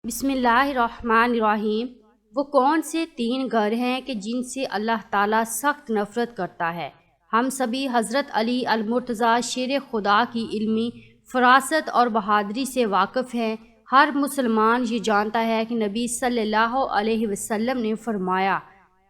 بسم اللہ الرحمن الرحیم۔ وہ کون سے تین گھر ہیں کہ جن سے اللہ تعالیٰ سخت نفرت کرتا ہے؟ ہم سبھی حضرت علی المرتضیٰ شیر خدا کی علمی فراست اور بہادری سے واقف ہیں۔ ہر مسلمان یہ جانتا ہے کہ نبی صلی اللہ علیہ وسلم نے فرمایا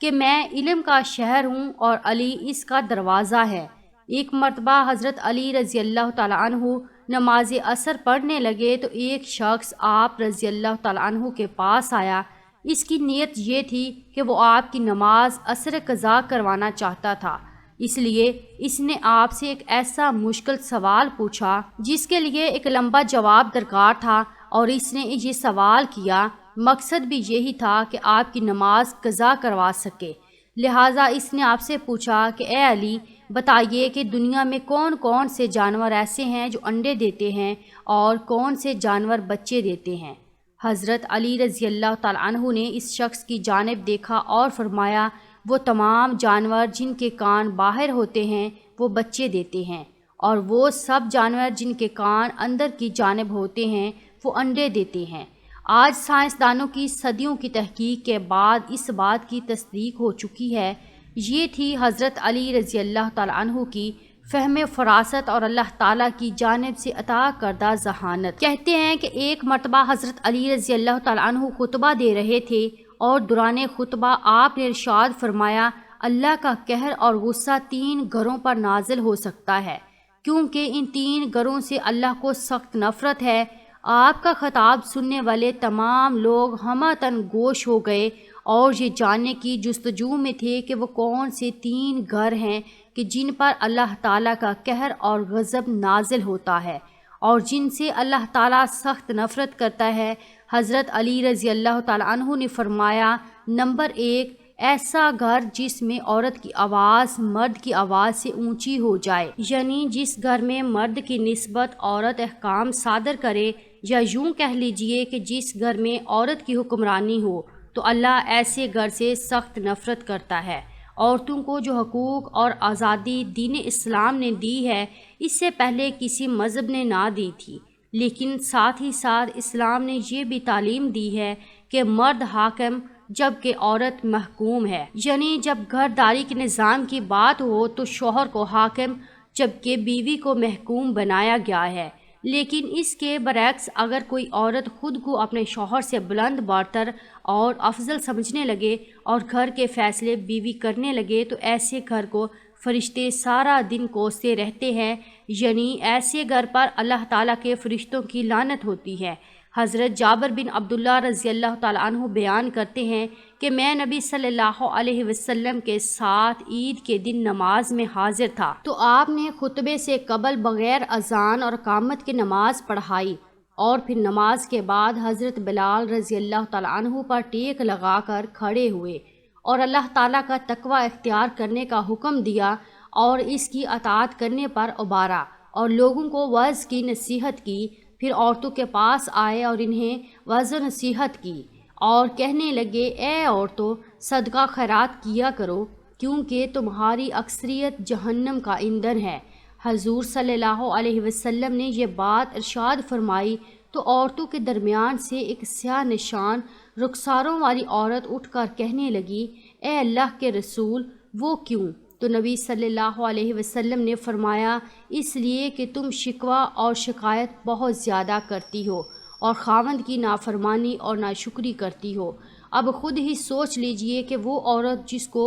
کہ میں علم کا شہر ہوں اور علی اس کا دروازہ ہے۔ ایک مرتبہ حضرت علی رضی اللہ تعالیٰ عنہ نماز عصر پڑھنے لگے تو ایک شخص آپ رضی اللہ تعالیٰ عنہ کے پاس آیا۔ اس کی نیت یہ تھی کہ وہ آپ کی نماز عصر قضا کروانا چاہتا تھا، اس لیے اس نے آپ سے ایک ایسا مشکل سوال پوچھا جس کے لیے ایک لمبا جواب درکار تھا، اور اس نے یہ سوال کیا مقصد بھی یہی تھا کہ آپ کی نماز قضا کروا سکے۔ لہٰذا اس نے آپ سے پوچھا کہ اے علی، بتائیے کہ دنیا میں کون کون سے جانور ایسے ہیں جو انڈے دیتے ہیں اور کون سے جانور بچے دیتے ہیں؟ حضرت علی رضی اللہ تعالیٰ عنہ نے اس شخص کی جانب دیکھا اور فرمایا، وہ تمام جانور جن کے کان باہر ہوتے ہیں وہ بچے دیتے ہیں، اور وہ سب جانور جن کے کان اندر کی جانب ہوتے ہیں وہ انڈے دیتے ہیں۔ آج سائنسدانوں کی صدیوں کی تحقیق کے بعد اس بات کی تصدیق ہو چکی ہے۔ یہ تھی حضرت علی رضی اللہ تعالیٰ عنہ کی فہم فراست اور اللہ تعالیٰ کی جانب سے عطا کردہ ذہانت۔ کہتے ہیں کہ ایک مرتبہ حضرت علی رضی اللہ تعالیٰ عنہ خطبہ دے رہے تھے، اور دوران خطبہ آپ نے ارشاد فرمایا، اللہ کا قہر اور غصہ تین گھروں پر نازل ہو سکتا ہے، کیونکہ ان تین گھروں سے اللہ کو سخت نفرت ہے۔ آپ کا خطاب سننے والے تمام لوگ ہمہ گوش ہو گئے اور یہ جاننے کی جستجو میں تھے کہ وہ کون سے تین گھر ہیں کہ جن پر اللہ تعالیٰ کا قہر اور غضب نازل ہوتا ہے اور جن سے اللہ تعالیٰ سخت نفرت کرتا ہے۔ حضرت علی رضی اللہ تعالیٰ عنہ نے فرمایا، نمبر 1، ایسا گھر جس میں عورت کی آواز مرد کی آواز سے اونچی ہو جائے، یعنی جس گھر میں مرد کی نسبت عورت احکام صادر کرے، یا یوں کہہ لیجئے کہ جس گھر میں عورت کی حکمرانی ہو، تو اللہ ایسے گھر سے سخت نفرت کرتا ہے۔ عورتوں کو جو حقوق اور آزادی دین اسلام نے دی ہے، اس سے پہلے کسی مذہب نے نہ دی تھی، لیکن ساتھ ہی ساتھ اسلام نے یہ بھی تعلیم دی ہے کہ مرد حاکم جبکہ عورت محکوم ہے، یعنی جب گھر داری کے نظام کی بات ہو تو شوہر کو حاکم جبکہ بیوی کو محکوم بنایا گیا ہے۔ لیکن اس کے برعکس اگر کوئی عورت خود کو اپنے شوہر سے بلند برتر اور افضل سمجھنے لگے اور گھر کے فیصلے بیوی کرنے لگے تو ایسے گھر کو فرشتے سارا دن کوستے رہتے ہیں، یعنی ایسے گھر پر اللہ تعالیٰ کے فرشتوں کی لعنت ہوتی ہے۔ حضرت جابر بن عبداللہ رضی اللہ تعالیٰ عنہ بیان کرتے ہیں کہ میں نبی صلی اللہ علیہ وسلم کے ساتھ عید کے دن نماز میں حاضر تھا، تو آپ نے خطبے سے قبل بغیر اذان اور اقامت کی نماز پڑھائی، اور پھر نماز کے بعد حضرت بلال رضی اللہ تعالیٰ عنہ پر ٹیک لگا کر کھڑے ہوئے اور اللہ تعالیٰ کا تقوی اختیار کرنے کا حکم دیا اور اس کی اطاعت کرنے پر ابھارا، اور لوگوں کو وعظ کی نصیحت کی۔ پھر عورتوں کے پاس آئے اور انہیں وعظ و نصیحت کی اور کہنے لگے، اے عورتوں، صدقہ خیرات کیا کرو، کیونکہ تمہاری اکثریت جہنم کا ایندھن ہے۔ حضور صلی اللہ علیہ وسلم نے یہ بات ارشاد فرمائی تو عورتوں کے درمیان سے ایک سیاہ نشان رخساروں والی عورت اٹھ کر کہنے لگی، اے اللہ کے رسول، وہ کیوں؟ تو نبی صلی اللہ علیہ وسلم نے فرمایا، اس لیے کہ تم شکوہ اور شکایت بہت زیادہ کرتی ہو اور خاوند کی نافرمانی اور ناشکری کرتی ہو۔ اب خود ہی سوچ لیجئے کہ وہ عورت جس کو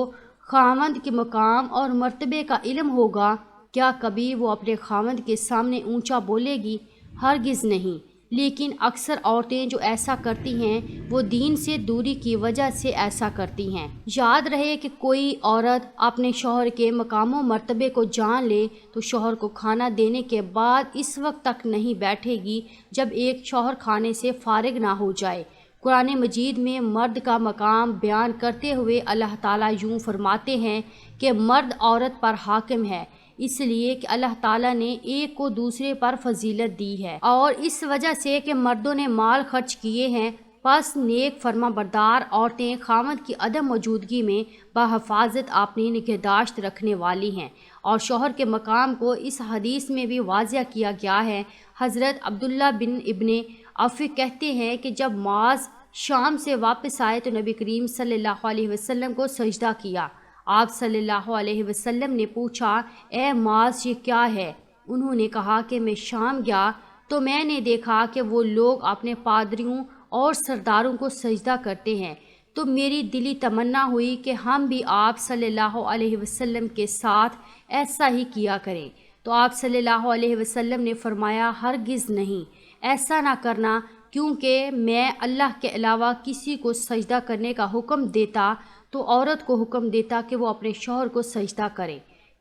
خاوند کے مقام اور مرتبے کا علم ہوگا، کیا کبھی وہ اپنے خاوند کے سامنے اونچا بولے گی؟ ہرگز نہیں۔ لیکن اکثر عورتیں جو ایسا کرتی ہیں وہ دین سے دوری کی وجہ سے ایسا کرتی ہیں۔ یاد رہے کہ کوئی عورت اپنے شوہر کے مقام و مرتبے کو جان لے تو شوہر کو کھانا دینے کے بعد اس وقت تک نہیں بیٹھے گی جب ایک شوہر کھانے سے فارغ نہ ہو جائے۔ قرآن مجید میں مرد کا مقام بیان کرتے ہوئے اللہ تعالیٰ یوں فرماتے ہیں کہ مرد عورت پر حاکم ہے، اس لیے کہ اللہ تعالیٰ نے ایک کو دوسرے پر فضیلت دی ہے، اور اس وجہ سے کہ مردوں نے مال خرچ کیے ہیں، پس نیک فرما بردار عورتیں خاوند کی عدم موجودگی میں بحفاظت اپنی نگہداشت رکھنے والی ہیں۔ اور شوہر کے مقام کو اس حدیث میں بھی واضح کیا گیا ہے۔ حضرت عبداللہ بن ابن اب پھر کہتے ہیں کہ جب معاذ شام سے واپس آئے تو نبی کریم صلی اللہ علیہ وسلم کو سجدہ کیا۔ آپ صلی اللہ علیہ وسلم نے پوچھا، اے معاذ یہ کیا ہے؟ انہوں نے کہا کہ میں شام گیا تو میں نے دیکھا کہ وہ لوگ اپنے پادریوں اور سرداروں کو سجدہ کرتے ہیں، تو میری دلی تمنا ہوئی کہ ہم بھی آپ صلی اللہ علیہ وسلم کے ساتھ ایسا ہی کیا کریں۔ تو آپ صلی اللہ علیہ وسلم نے فرمایا، ہرگز نہیں، ایسا نہ کرنا، کیونکہ میں اللہ کے علاوہ کسی کو سجدہ کرنے کا حکم دیتا تو عورت کو حکم دیتا کہ وہ اپنے شوہر کو سجدہ کرے۔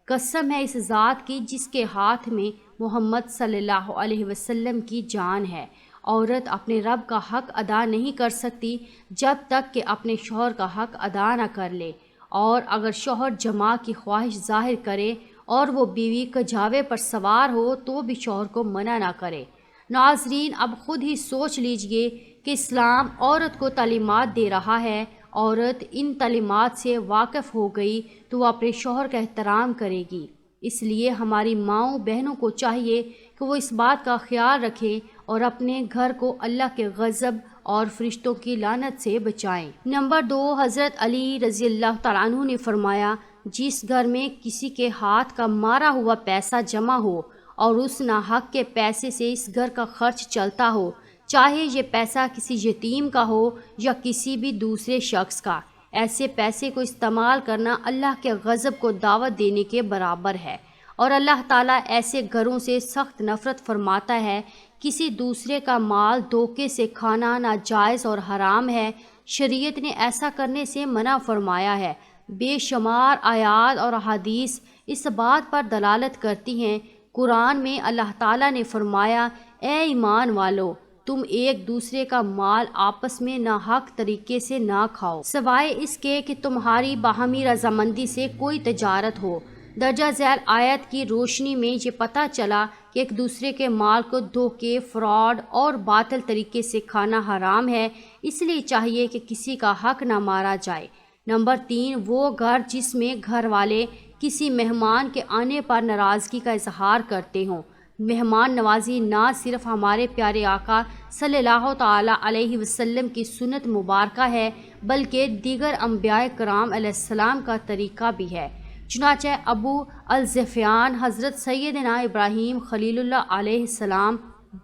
قسم ہے اس ذات کی جس کے ہاتھ میں محمد صلی اللہ علیہ وسلم کی جان ہے، عورت اپنے رب کا حق ادا نہیں کر سکتی جب تک کہ اپنے شوہر کا حق ادا نہ کر لے، اور اگر شوہر جماع کی خواہش ظاہر کرے اور وہ بیوی کجاوے پر سوار ہو تو بھی شوہر کو منع نہ کرے۔ ناظرین، اب خود ہی سوچ لیجئے کہ اسلام عورت کو تعلیمات دے رہا ہے، عورت ان تعلیمات سے واقف ہو گئی تو وہ اپنے شوہر کا احترام کرے گی۔ اس لیے ہماری ماؤں بہنوں کو چاہیے کہ وہ اس بات کا خیال رکھیں اور اپنے گھر کو اللہ کے غضب اور فرشتوں کی لعنت سے بچائیں۔ نمبر 2، حضرت علی رضی اللہ تعالیٰ عنہ نے فرمایا، جس گھر میں کسی کے ہاتھ کا مارا ہوا پیسہ جمع ہو اور اس ناحق کے پیسے سے اس گھر کا خرچ چلتا ہو، چاہے یہ پیسہ کسی یتیم کا ہو یا کسی بھی دوسرے شخص کا، ایسے پیسے کو استعمال کرنا اللہ کے غضب کو دعوت دینے کے برابر ہے، اور اللہ تعالیٰ ایسے گھروں سے سخت نفرت فرماتا ہے۔ کسی دوسرے کا مال دھوکے سے کھانا ناجائز اور حرام ہے، شریعت نے ایسا کرنے سے منع فرمایا ہے۔ بے شمار آیات اور احادیث اس بات پر دلالت کرتی ہیں۔ قرآن میں اللہ تعالیٰ نے فرمایا، اے ایمان والو، تم ایک دوسرے کا مال آپس میں ناحق طریقے سے نہ کھاؤ، سوائے اس کے کہ تمہاری باہمی رضامندی سے کوئی تجارت ہو۔ درجہ ذیل آیت کی روشنی میں یہ پتہ چلا کہ ایک دوسرے کے مال کو دھوکے، فراڈ اور باطل طریقے سے کھانا حرام ہے، اس لیے چاہیے کہ کسی کا حق نہ مارا جائے۔ نمبر 3، وہ گھر جس میں گھر والے کسی مہمان کے آنے پر ناراضگی کا اظہار کرتے ہوں۔ مہمان نوازی نہ صرف ہمارے پیارے آقا صلی اللہ تعالیٰ علیہ وسلم کی سنت مبارکہ ہے، بلکہ دیگر انبیاء کرام علیہ السلام کا طریقہ بھی ہے۔ چنانچہ ابو الظفیان حضرت سیدنا ابراہیم خلیل اللہ علیہ السلام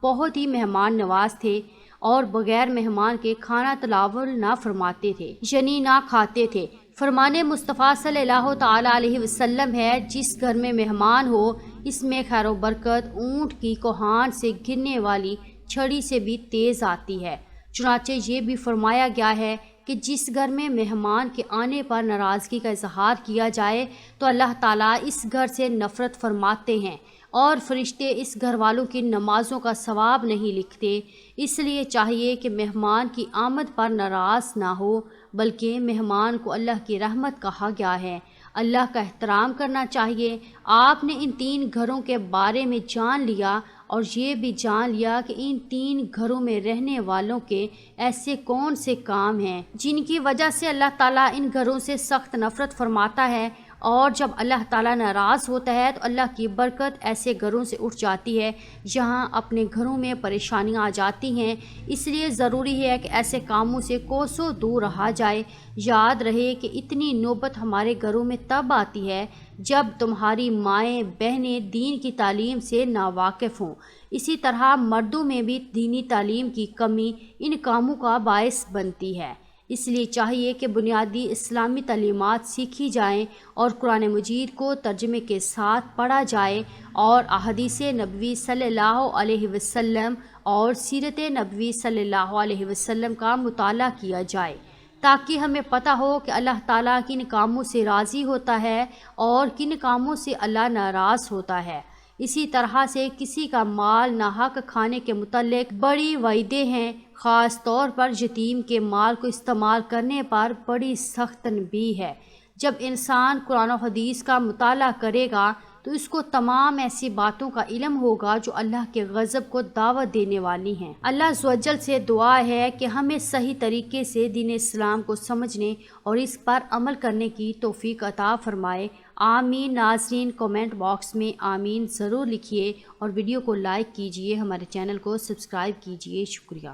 بہت ہی مہمان نواز تھے اور بغیر مہمان کے کھانا تناول نہ فرماتے تھے، یعنی نہ کھاتے تھے۔ فرمان مصطفیٰ صلی اللہ تعالیٰ علیہ وسلم ہے، جس گھر میں مہمان ہو اس میں خیر و برکت اونٹ کی کوہان سے گرنے والی چھڑی سے بھی تیز آتی ہے۔ چنانچہ یہ بھی فرمایا گیا ہے کہ جس گھر میں مہمان کے آنے پر ناراضگی کا اظہار کیا جائے تو اللہ تعالیٰ اس گھر سے نفرت فرماتے ہیں، اور فرشتے اس گھر والوں کی نمازوں کا ثواب نہیں لکھتے۔ اس لیے چاہیے کہ مہمان کی آمد پر ناراض نہ ہو، بلکہ مہمان کو اللہ کی رحمت کہا گیا ہے، اللہ کا احترام کرنا چاہیے۔ آپ نے ان 3 گھروں کے بارے میں جان لیا، اور یہ بھی جان لیا کہ ان 3 گھروں میں رہنے والوں کے ایسے کون سے کام ہیں جن کی وجہ سے اللہ تعالیٰ ان گھروں سے سخت نفرت فرماتا ہے، اور جب اللہ تعالیٰ ناراض ہوتا ہے تو اللہ کی برکت ایسے گھروں سے اٹھ جاتی ہے جہاں اپنے گھروں میں پریشانیاں آ جاتی ہیں۔ اس لیے ضروری ہے کہ ایسے کاموں سے کوسوں دور رہا جائے۔ یاد رہے کہ اتنی نوبت ہمارے گھروں میں تب آتی ہے جب تمہاری مائیں بہنیں دین کی تعلیم سے ناواقف ہوں۔ اسی طرح مردوں میں بھی دینی تعلیم کی کمی ان کاموں کا باعث بنتی ہے۔ اس لیے چاہیے کہ بنیادی اسلامی تعلیمات سیکھی جائیں اور قرآن مجید کو ترجمے کے ساتھ پڑھا جائے، اور احادیث نبوی صلی اللہ علیہ وسلم اور سیرت نبوی صلی اللہ علیہ وسلم کا مطالعہ کیا جائے، تاکہ ہمیں پتہ ہو کہ اللہ تعالیٰ کن کاموں سے راضی ہوتا ہے اور کن کاموں سے اللہ ناراض ہوتا ہے۔ اسی طرح سے کسی کا مال ناحق کھانے کے متعلق بڑی وعیدیں ہیں، خاص طور پر یتیم کے مال کو استعمال کرنے پر بڑی سخت تنبیہ ہے۔ جب انسان قرآن و حدیث کا مطالعہ کرے گا تو اس کو تمام ایسی باتوں کا علم ہوگا جو اللہ کے غضب کو دعوت دینے والی ہیں۔ اللہ عز و جل سے دعا ہے کہ ہمیں صحیح طریقے سے دین اسلام کو سمجھنے اور اس پر عمل کرنے کی توفیق عطا فرمائے۔ آمین۔ ناظرین کمنٹ باکس میں آمین ضرور لکھیے اور ویڈیو کو لائک کیجیے، ہمارے چینل کو سبسکرائب کیجیے۔ شکریہ۔